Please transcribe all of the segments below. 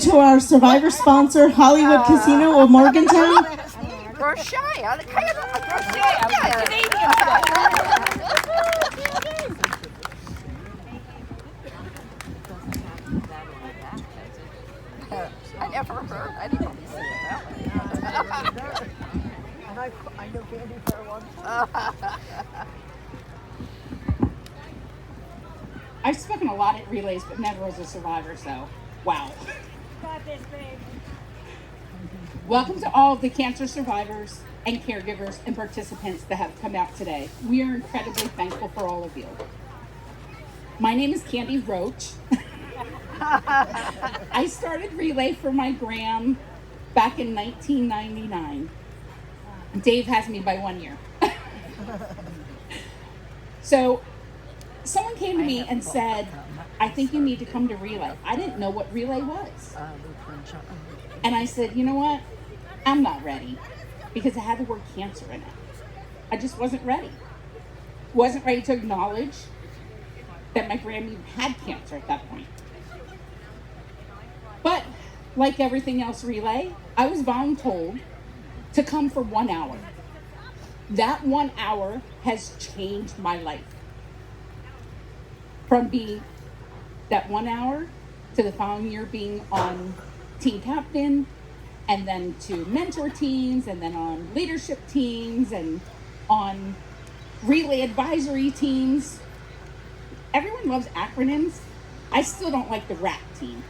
to our survivor sponsor, Hollywood Casino of Morgantown. We're shy. I'm Canadian. I never heard anybody say it that way. And I know Candy for a long time. I've spoken a lot at relays, but never as a survivor, so wow. Got this, babe. Welcome to all of the cancer survivors and caregivers and participants that have come out today. We are incredibly thankful for all of you. My name is Candy Roach. I started Relay for my gram back in 1999. Dave has me by 1 year. So someone came to me and said, I think you need to come to Relay. I didn't know what Relay was. And I said, you know what? I'm not ready because it had the word cancer in it. I just wasn't ready. Wasn't ready to acknowledge that my Grammy had cancer at that point. But like everything else Relay, I was voluntold to come for 1 hour. That 1 hour has changed my life. From being that 1 hour to the following year being on team captain, and then to mentor teams, and then on leadership teams, and on relay advisory teams. Everyone loves acronyms. I still don't like the RAT team.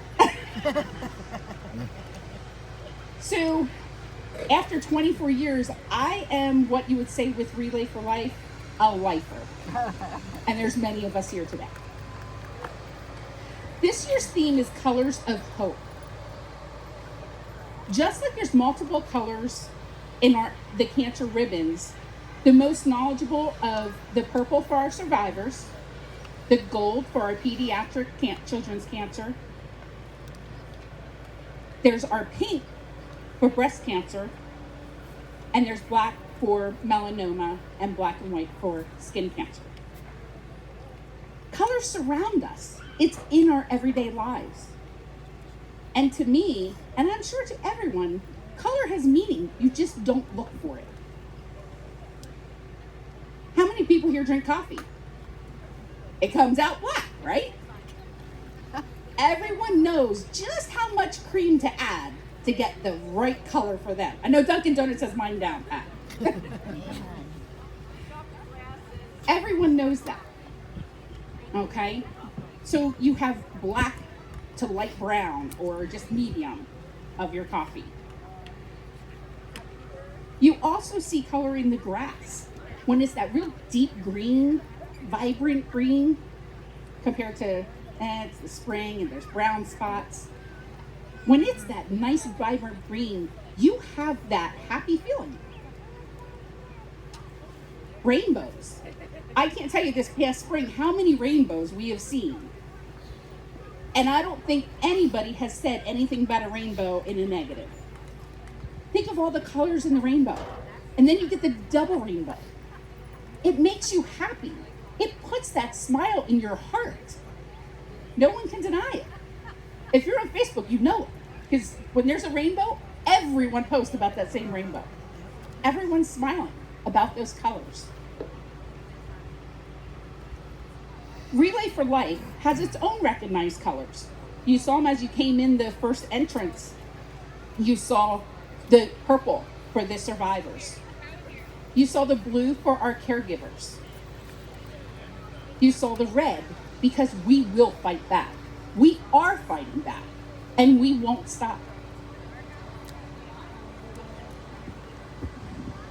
So after 24 years, I am what you would say with Relay for Life, a lifer. And there's many of us here today. This year's theme is Colors of Hope. Just like there's multiple colors in the cancer ribbons, the most knowledgeable of the purple for our survivors, the gold for our pediatric children's cancer, there's our pink for breast cancer, and there's black for melanoma and black and white for skin cancer. Colors surround us. It's in our everyday lives. And to me, and I'm sure to everyone, color has meaning. You just don't look for it. How many people here drink coffee? It comes out black, right? Everyone knows just how much cream to add to get the right color for them. I know Dunkin' Donuts has mine down, Pat. Everyone knows that. Okay? So you have black to light brown or just medium of your coffee. You also see color in the grass when it's that real deep green, vibrant green compared to it's the spring and there's brown spots. When it's that nice vibrant green, you have that happy feeling. Rainbows. I can't tell you this past spring how many rainbows we have seen. And I don't think anybody has said anything about a rainbow in a negative. Think of all the colors in the rainbow. And then you get the double rainbow. It makes you happy. It puts that smile in your heart. No one can deny it. If you're on Facebook, you know it. Because when there's a rainbow, everyone posts about that same rainbow. Everyone's smiling about those colors. Relay for Life has its own recognized colors. You saw them as you came in the first entrance. You saw the purple for the survivors. You saw the blue for our caregivers. You saw the red because we will fight back. We are fighting back, and we won't stop.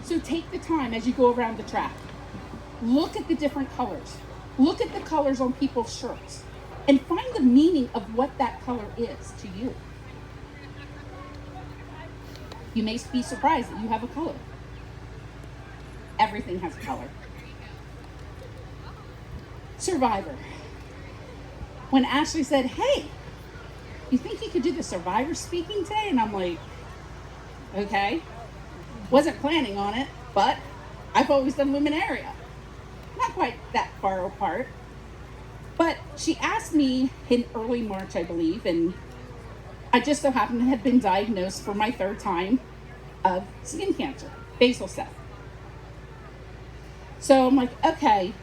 So take the time as you go around the track. Look at the different colors. Look at the colors on people's shirts and find the meaning of what that color is to you. You may be surprised that you have a color. Everything has a color. Survivor. When Ashley said, hey, you think you could do the survivor speaking today? And I'm like, okay. Wasn't planning on it, but I've always done women area. Not quite that far apart. But she asked me in early March, I believe, and I just so happened to have been diagnosed for my third time of skin cancer, basal cell. So I'm like, okay,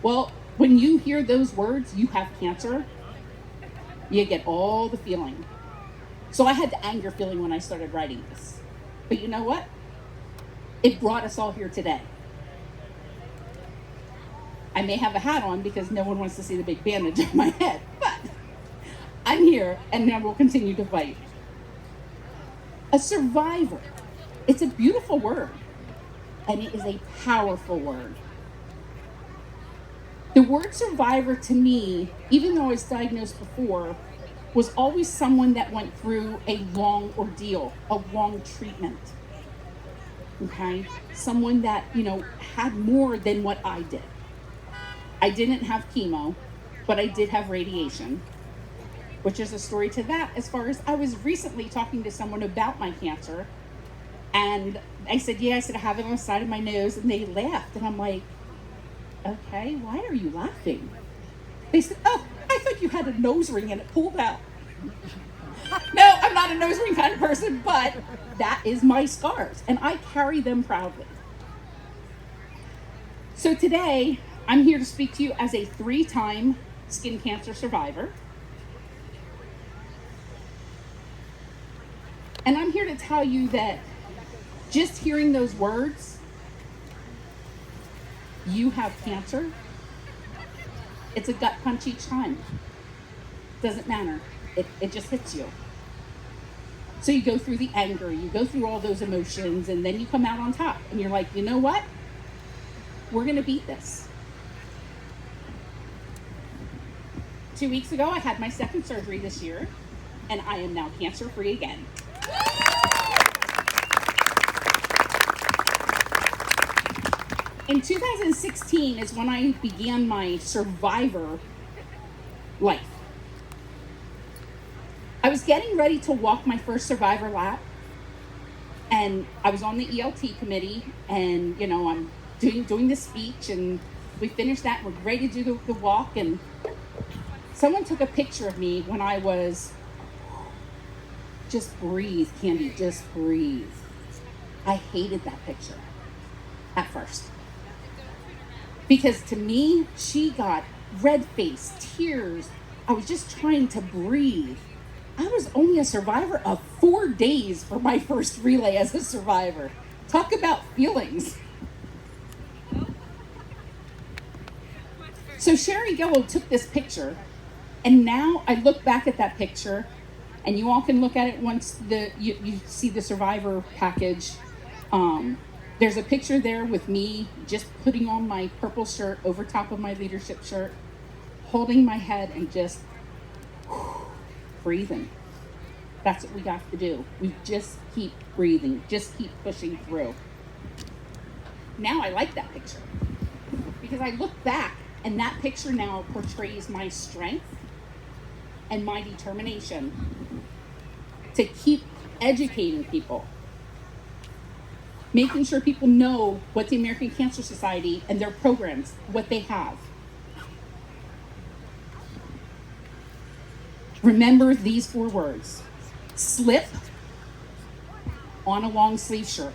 well, when you hear those words, you have cancer, you get all the feeling. So I had the anger feeling when I started writing this. But you know what? It brought us all here today. I may have a hat on because no one wants to see the big bandage on my head, but I'm here and I will continue to fight. A survivor. It's a beautiful word, and it is a powerful word. The word survivor to me, even though I was diagnosed before, was always someone that went through a long ordeal, a long treatment. Okay? Someone that, had more than what I did. I didn't have chemo, but I did have radiation, which is a story to that as far as I was recently talking to someone about my cancer, and I said, I have it on the side of my nose, and they laughed, and I'm like, okay, why are you laughing? They said, oh, I thought you had a nose ring and it pulled out. No, I'm not a nose ring kind of person, but that is my scars, and I carry them proudly. So today, I'm here to speak to you as a 3-time skin cancer survivor. And I'm here to tell you that just hearing those words, you have cancer, it's a gut punch each time. Doesn't matter. It just hits you. So you go through the anger, you go through all those emotions, and then you come out on top. And you're like, you know what? We're going to beat this. 2 weeks ago, I had my second surgery this year, and I am now cancer-free again. In 2016 is when I began my survivor life. I was getting ready to walk my first survivor lap, and I was on the ELT committee, and I'm doing the speech, and we finished that, and we're ready to do the walk, and someone took a picture of me when I was, just breathe, Candy, just breathe. I hated that picture at first. Because to me, she got red face, tears. I was just trying to breathe. I was only a survivor of 4 days for my first relay as a survivor. Talk about feelings. So Sherry Gello took this picture, and now I look back at that picture, and you all can look at it once you see the survivor package. There's a picture there with me just putting on my purple shirt over top of my leadership shirt, holding my head and just breathing. That's what we got to do. We just keep breathing, just keep pushing through. Now I like that picture because I look back, and that picture now portrays my strength and my determination to keep educating people, making sure people know what the American Cancer Society and their programs, what they have. Remember these 4 words. Slip on a long sleeve shirt.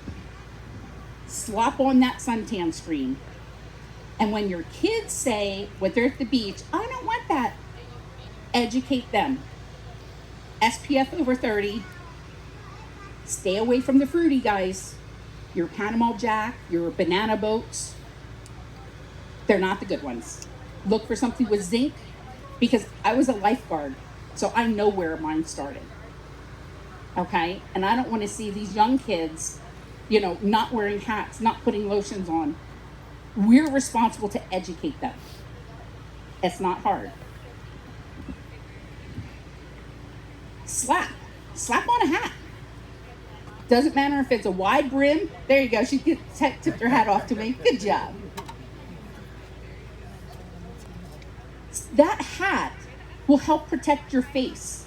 Slop on that suntan screen. And when your kids say, when they're at the beach, I don't want that, educate them. SPF over 30. Stay away from the fruity guys. Your Panama Jack, your banana boats. They're not the good ones. Look for something with zinc, because I was a lifeguard, so I know where mine started. Okay? And I don't want to see these young kids, not wearing hats, not putting lotions on. We're responsible to educate them. It's not hard. Slap on a hat. Doesn't matter if it's a wide brim. There you go. She tipped her hat off to me. Good job. That hat will help protect your face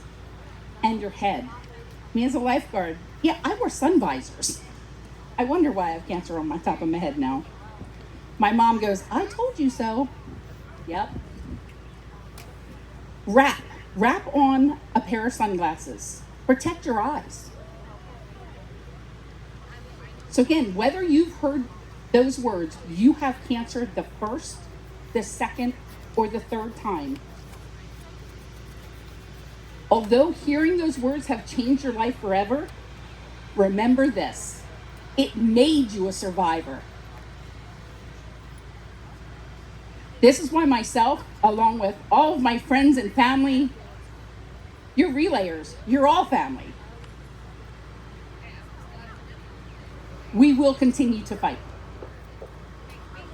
and your head. Me as a lifeguard, I wear sun visors. I wonder why I have cancer on my top of my head now. My mom goes, I told you so. Yep. Wrap on a pair of sunglasses. Protect your eyes. So again, whether you've heard those words, you have cancer the first, the second, or the third time. Although hearing those words have changed your life forever, remember this: it made you a survivor. This is why myself, along with all of my friends and family, you're relayers, you're all family. We will continue to fight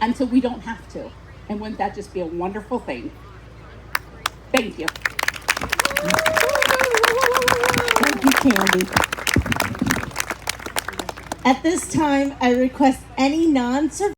until we don't have to. And wouldn't that just be a wonderful thing? Thank you. Thank you, Candy. At this time, I request any non-survivors